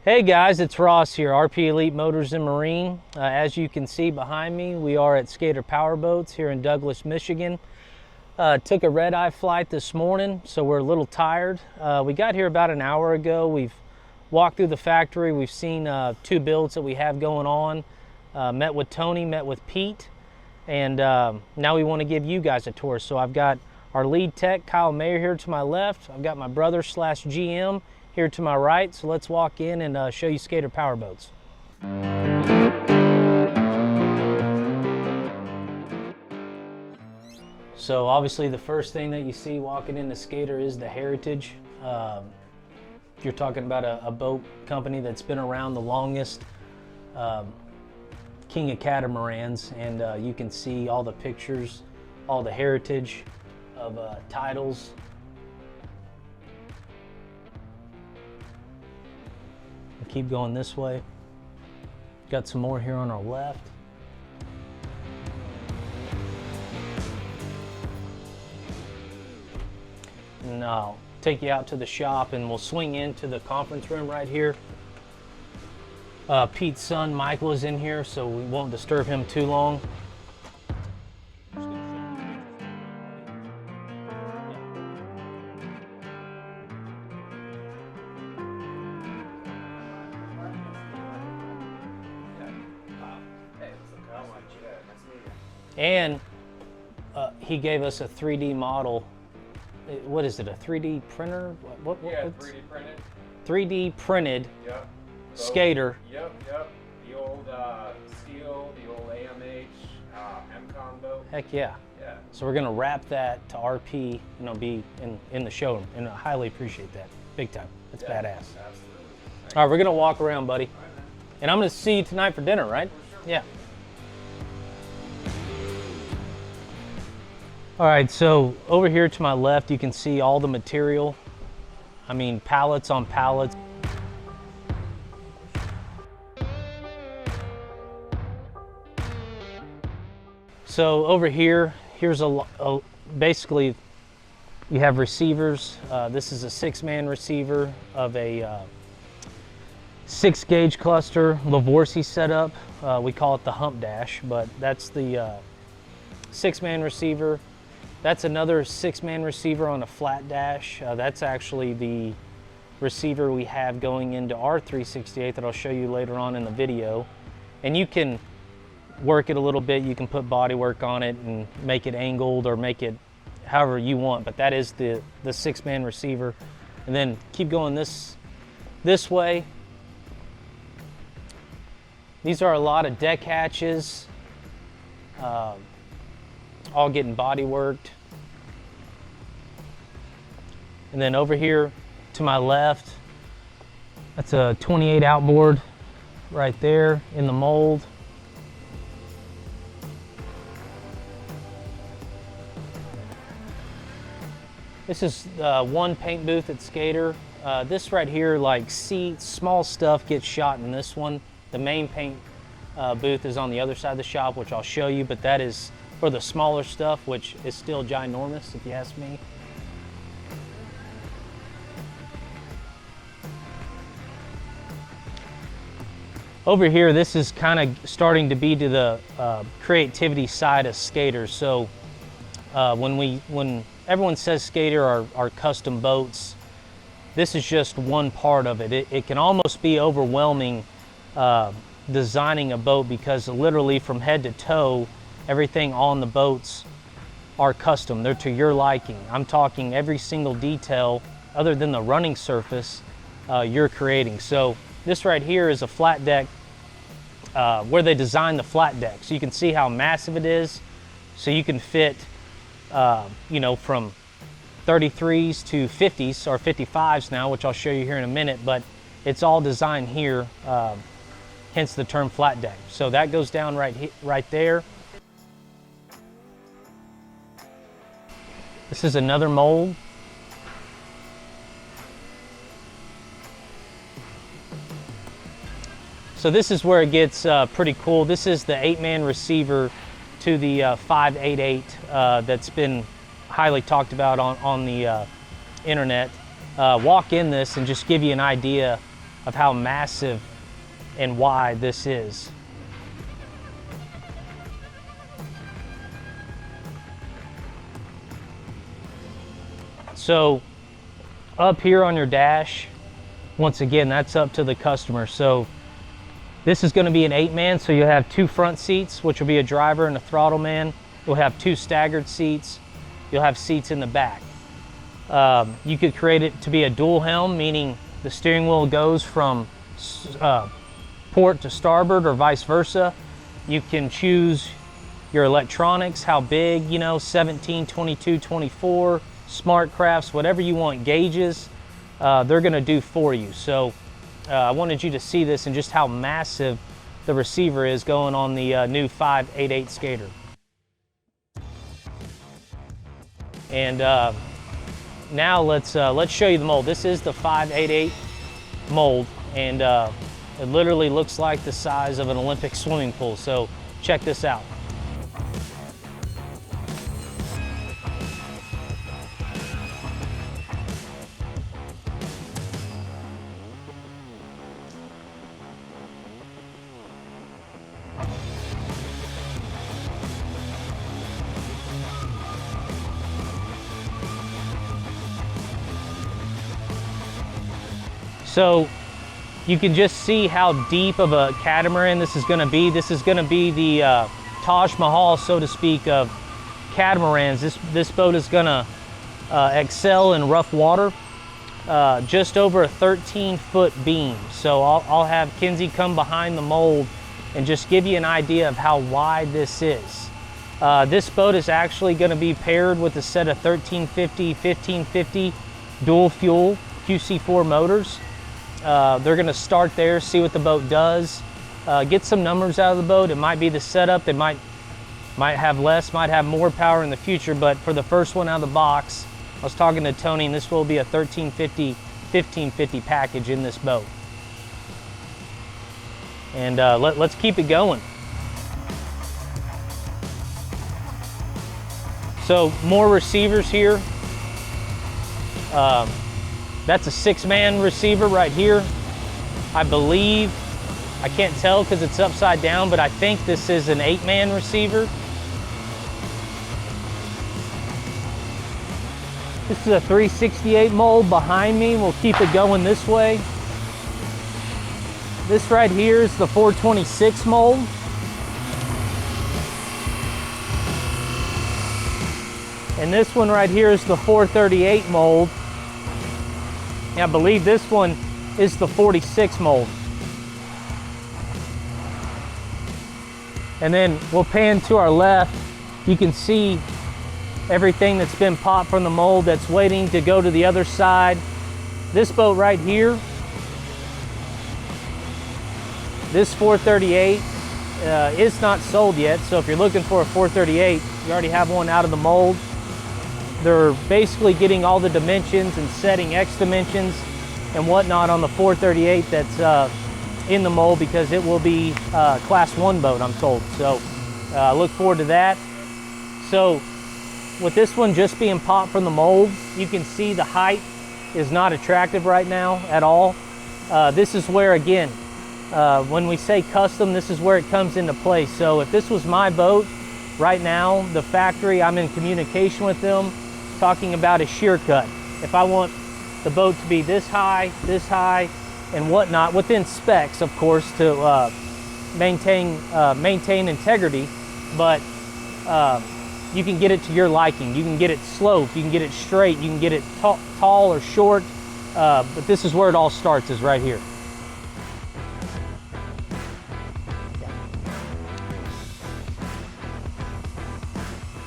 Hey guys, it's Ross here, RP Elite Motors and Marine. As you can see behind me, we are at Skater Powerboats here in Douglas, Michigan. Took a red-eye flight this morning, so we're a little tired. We got here about an hour ago. We've walked through the factory. We've seen two builds that we have going on. Met with Tony, met with Pete, and now we want to give you guys a tour. So I've got our lead tech, Kyle Mayer, here to my left. I've got my brother slash GM here to my right, so let's walk in and show you Skater Powerboats. So obviously the first thing that you see walking into Skater is the heritage. You're talking about a boat company that's been around the longest, king of catamarans, and you can see all the pictures, all the heritage of titles. Keep going this way. Got some more here on our left. And I'll take you out to the shop and we'll swing into the conference room right here. Pete's son Michael is in here, so we won't disturb him too long. And he gave us a 3D model. What is it, a 3D printer? Yeah, 3D printed. 3D printed Yep. Skater. Yep. The old steel, the old AMH, MCON boat. Heck yeah. Yeah. So we're gonna wrap that to RP, be in the showroom, and I highly appreciate that, big time. That's badass. Absolutely. All right, we're gonna walk around, buddy. All right, man. And I'm gonna see you tonight for dinner, right? For sure. Yeah. All right, so over here to my left, you can see all the material. I mean, pallets on pallets. So over here, here's basically you have receivers. This is a 6-man receiver of a 6-gauge cluster Lavorsi setup. We call it the hump dash, but that's the 6-man receiver. That's another 6-man receiver on a flat dash. That's actually the receiver we have going into our 368 that I'll show you later on in the video. And you can work it a little bit. You can put body work on it and make it angled or make it however you want, but that is the 6-man receiver. And then keep going this way. These are a lot of deck hatches. All getting body worked. And then over here to my left, that's a 28 outboard right there in the mold. This is one paint booth at Skater. This right here, like seats, small stuff gets shot in this one. The main paint booth is on the other side of the shop, which I'll show you, but that is for the smaller stuff, which is still ginormous if you ask me. Over here, this is kind of starting to be to the creativity side of skaters. So when everyone says Skater are custom boats, this is just one part of it. It can almost be overwhelming designing a boat, because literally from head to toe, everything on the boats are custom. They're to your liking. I'm talking every single detail other than the running surface you're creating. So this right here is a flat deck where they designed the flat deck. So you can see how massive it is. So you can fit, from 33s to 50s or 55s now, which I'll show you here in a minute, but it's all designed here, hence the term flat deck. So that goes down right there. This is another mold. So this is where it gets pretty cool. This is the 8-man receiver to the 588 that's been highly talked about on the internet. Walk in this and just give you an idea of how massive and wide this is. So up here on your dash, once again, that's up to the customer. So this is going to be an 8-man, so you'll have 2 front seats, which will be a driver and a throttle man. You'll have 2 staggered seats. You'll have seats in the back. You could create it to be a dual helm, meaning the steering wheel goes from port to starboard or vice versa. You can choose your electronics, how big, you know, 17, 22, 24, smart crafts, whatever you want, gauges, they're gonna do for you. So I wanted you to see this and just how massive the receiver is going on the new 588 Skater. And now let's show you the mold. This is the 588 mold, and it literally looks like the size of an Olympic swimming pool. So check this out. So you can just see how deep of a catamaran this is going to be. This is going to be the Taj Mahal, so to speak, of catamarans. This boat is going to excel in rough water. Just over a 13-foot beam. So I'll have Kinsey come behind the mold and just give you an idea of how wide this is. This boat is actually going to be paired with a set of 1350, 1550 dual fuel QC4 motors. They're going to start there, see what the boat does, get some numbers out of the boat. It might be the setup. It might have less, might have more power in the future, but for the first one out of the box, I was talking to Tony, and this will be a 1350, 1550 package in this boat. And let's keep it going. So more receivers here. That's a 6-man receiver right here. I believe, I can't tell because it's upside down, but I think this is an 8-man receiver. This is a 368 mold behind me. We'll keep it going this way. This right here is the 426 mold. And this one right here is the 438 mold. I believe this one is the 46 mold. And then we'll pan to our left. You can see everything that's been popped from the mold that's waiting to go to the other side. This boat right here, this 438 is not sold yet. So if you're looking for a 438, you already have one out of the mold. They're basically getting all the dimensions and setting X dimensions and whatnot on the 438 that's in the mold, because it will be a Class 1 boat, I'm told. So I look forward to that. So with this one just being popped from the mold, you can see the height is not attractive right now at all. This is where, again, when we say custom, this is where it comes into play. So if this was my boat right now, the factory, I'm in communication with them, talking about a shear cut. If I want the boat to be this high, and whatnot, within specs, of course, to maintain integrity, but you can get it to your liking. You can get it sloped, you can get it straight, you can get it tall or short, but this is where it all starts, is right here.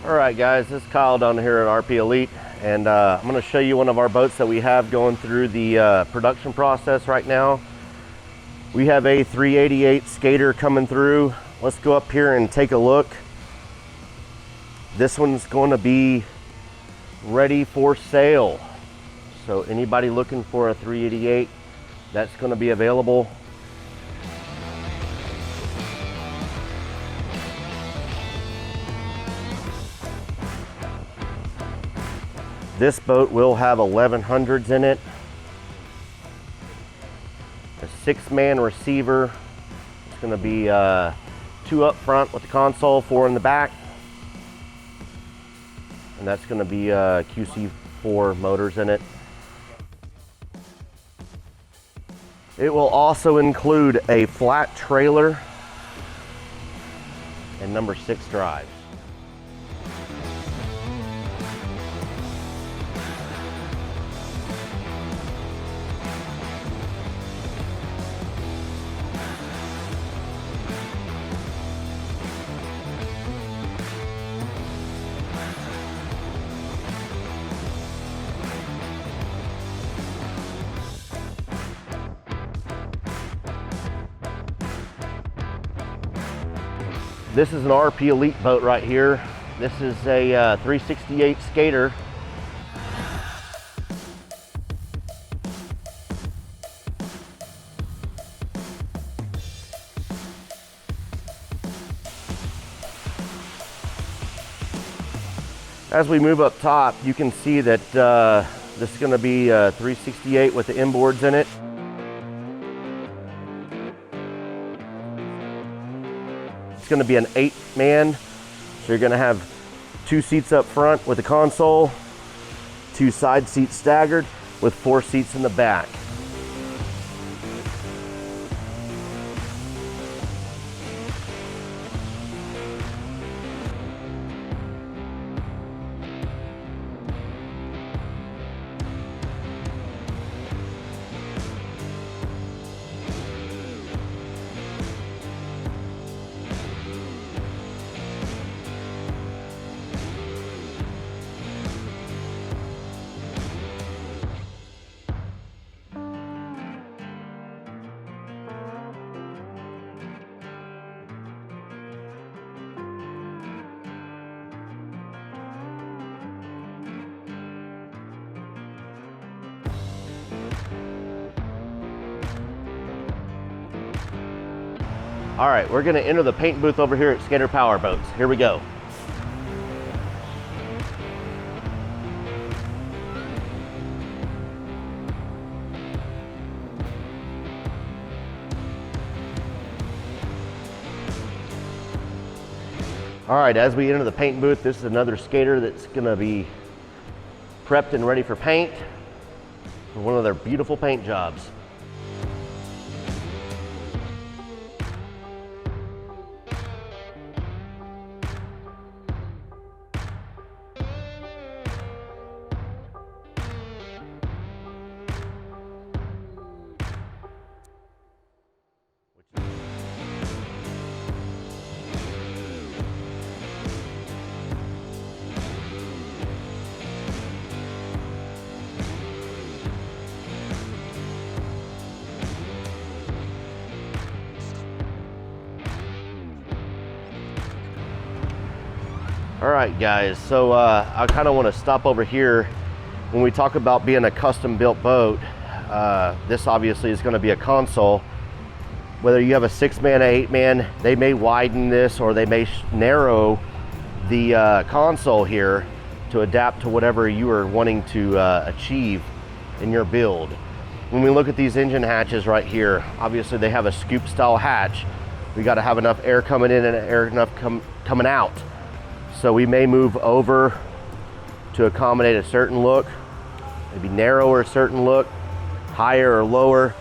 All right, guys, this is Kyle down here at RP Elite, and I'm going to show you one of our boats that we have going through the production process right now. We have a 388 Skater coming through. Let's go up here and take a look. This one's going to be ready for sale. So anybody looking for a 388, that's going to be available. This boat will have 1100s in it. 6-man receiver. It's going to be 2 up front with the console, 4 in the back. And that's going to be QC4 motors in it. It will also include a flat trailer and number 6 drives. This is an RP Elite boat right here. This is a 368 Skater. As we move up top, you can see that this is going to be 368 with the inboards in it. It's going to be an 8-man, so you're going to have 2 seats up front with the console, 2 side seats staggered with 4 seats in the back. All right, we're gonna enter the paint booth over here at Skater Powerboats. Here we go. All right, as we enter the paint booth, this is another skater that's gonna be prepped and ready for paint for one of their beautiful paint jobs. All right, guys, so I kind of want to stop over here. When we talk about being a custom built boat, this obviously is going to be a console. Whether you have a 6-man, 8-man, they may widen this or they may narrow the console here to adapt to whatever you are wanting to achieve in your build. When we look at these engine hatches right here, obviously they have a scoop style hatch. We got to have enough air coming in and air enough coming out. So we may move over to accommodate a certain look, maybe narrower a certain look, higher or lower.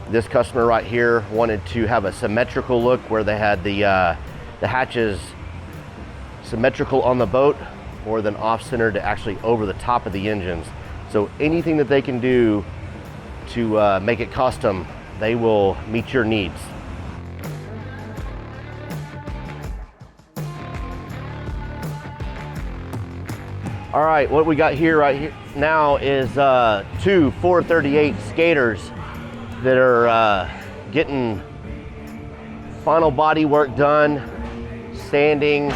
This customer right here wanted to have a symmetrical look where they had the hatches symmetrical on the boat more than off-center to actually over the top of the engines. So anything that they can do to make it custom, they will meet your needs. All right, what we got here right here now is 2 438 skaters that are getting final body work done, sanding.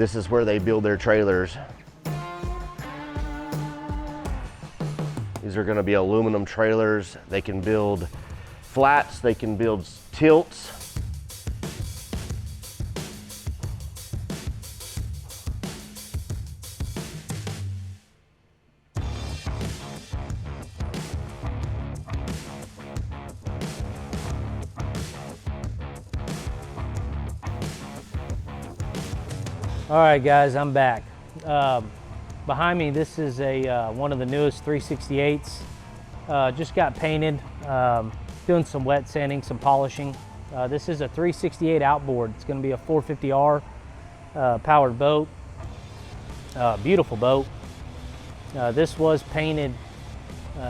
This is where they build their trailers. These are gonna be aluminum trailers. They can build flats, they can build tilts. All right, guys, I'm back. Behind me, this is one of the newest 368s. Just got painted, doing some wet sanding, some polishing. This is a 368 outboard. It's going to be a 450R powered boat. Beautiful boat. This was painted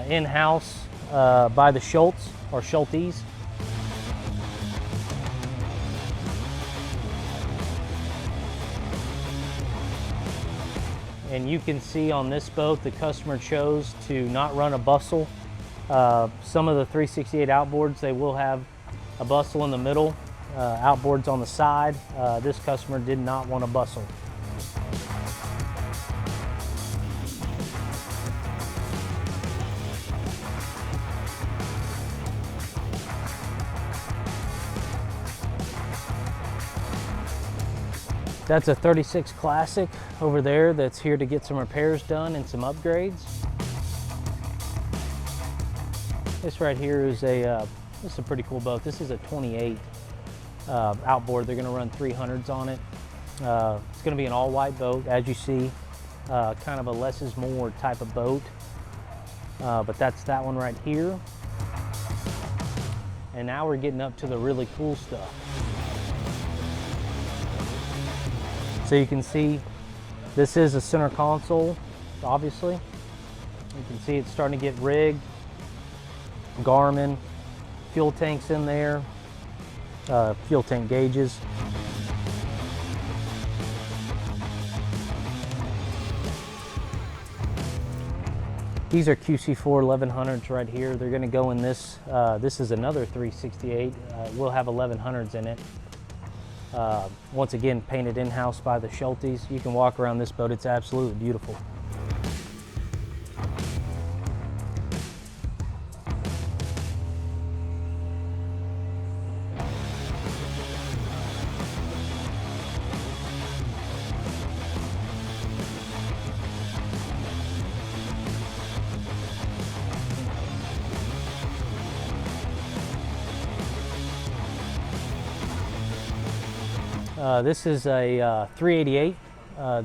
in-house by the Schultz or Schultes. And you can see on this boat, the customer chose to not run a bustle. Some of the 368 outboards, they will have a bustle in the middle, outboards on the side. This customer did not want a bustle. That's a 36 Classic over there that's here to get some repairs done and some upgrades. This right here is this is a pretty cool boat. This is a 28 outboard. They're gonna run 300s on it. It's gonna be an all white boat, as you see, kind of a less is more type of boat. But that's that one right here. And now we're getting up to the really cool stuff. So you can see this is a center console, obviously. You can see it's starting to get rigged. Garmin, fuel tanks in there, fuel tank gauges. These are QC4 1100s right here. They're gonna go in this. This is another 368. We'll have 1100s in it. Once again, painted in-house by the Schultes. You can walk around this boat, it's absolutely beautiful. This is a 388.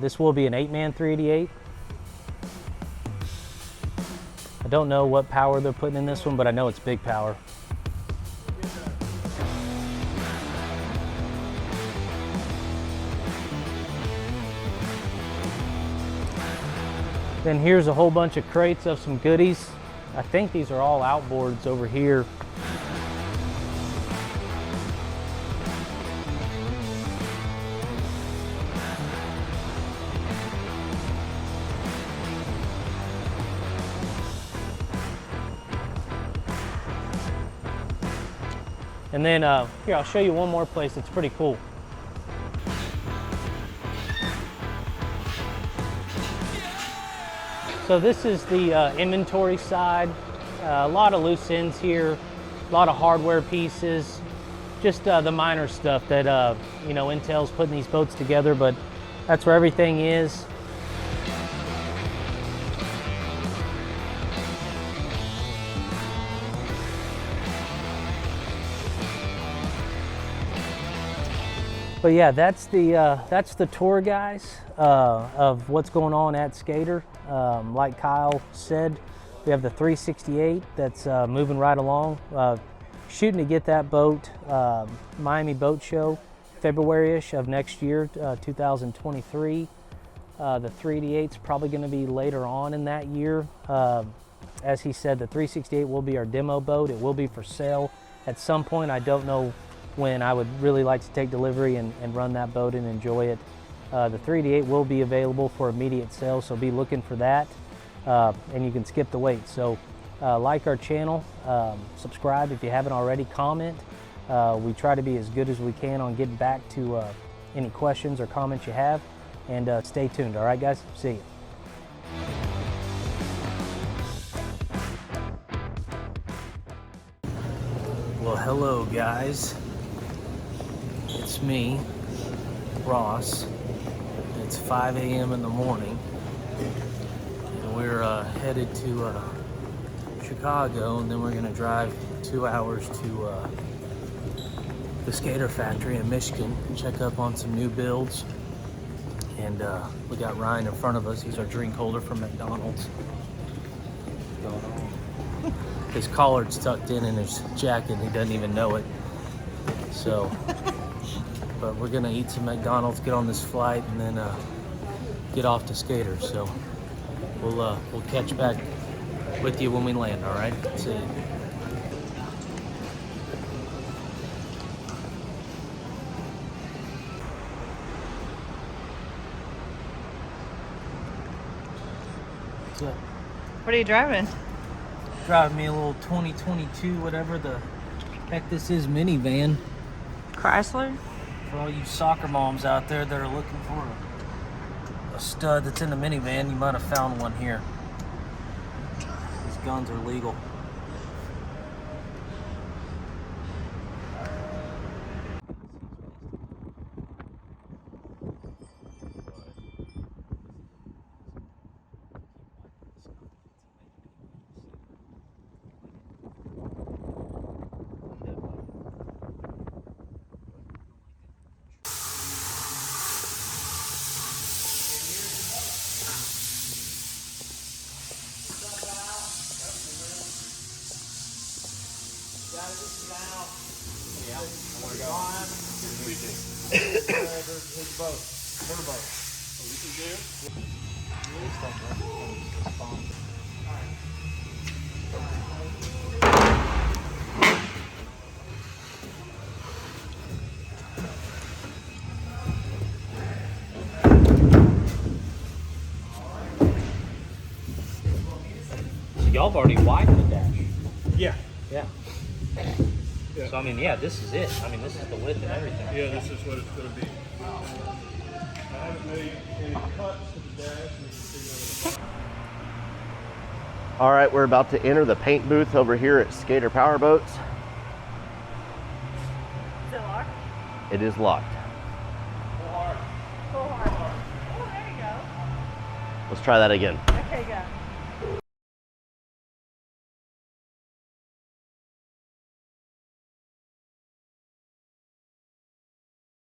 This will be an 8-man 388. I don't know what power they're putting in this one, but I know it's big power. Then here's a whole bunch of crates of some goodies. I think these are all outboards over here. And then here, I'll show you one more place that's pretty cool. So this is the inventory side. A lot of loose ends here, a lot of hardware pieces, just the minor stuff that you know, Intel's putting these boats together, but that's where everything is. But yeah, that's the tour, guys, of what's going on at Skater. Like Kyle said, we have the 368 that's moving right along. Shooting to get that boat, Miami Boat Show, February-ish of next year, 2023. The 388's probably going to be later on in that year. As he said, the 368 will be our demo boat. It will be for sale at some point. I don't know when. I would really like to take delivery and run that boat and enjoy it. The 388 will be available for immediate sale, so be looking for that. And you can skip the wait. So like our channel, subscribe if you haven't already, comment. We try to be as good as we can on getting back to any questions or comments you have. and stay tuned. All right, guys? See you. Well, hello, guys. It's me, Ross. It's 5 a.m. in the morning, and we're headed to Chicago, and then we're gonna drive 2 hours to the Skater Factory in Michigan and check up on some new builds. And we got Ryan in front of us. He's our drink holder from McDonald's. His collar's tucked in his jacket. He doesn't even know it. So, but we're gonna eat some McDonald's, get on this flight, and then get off to Skater. So we'll catch back with you when we land. All right. See you. What's up? What are you driving? Driving me a little 2022, whatever the heck this is, minivan. Chrysler? For all you soccer moms out there that are looking for a stud that's in the minivan, you might have found one here. These guns are legal. So y'all have already widened the dash. Yeah. Yeah. Yeah. So I mean, yeah, this is it. I mean, this is the width and everything. Yeah, this is what it's going to be. I haven't made any cuts to the dash. All right, we're about to enter the paint booth over here at Skater Powerboats. Is it locked? It is locked. Pull hard. Oh, there you go. Let's try that again. Okay, go.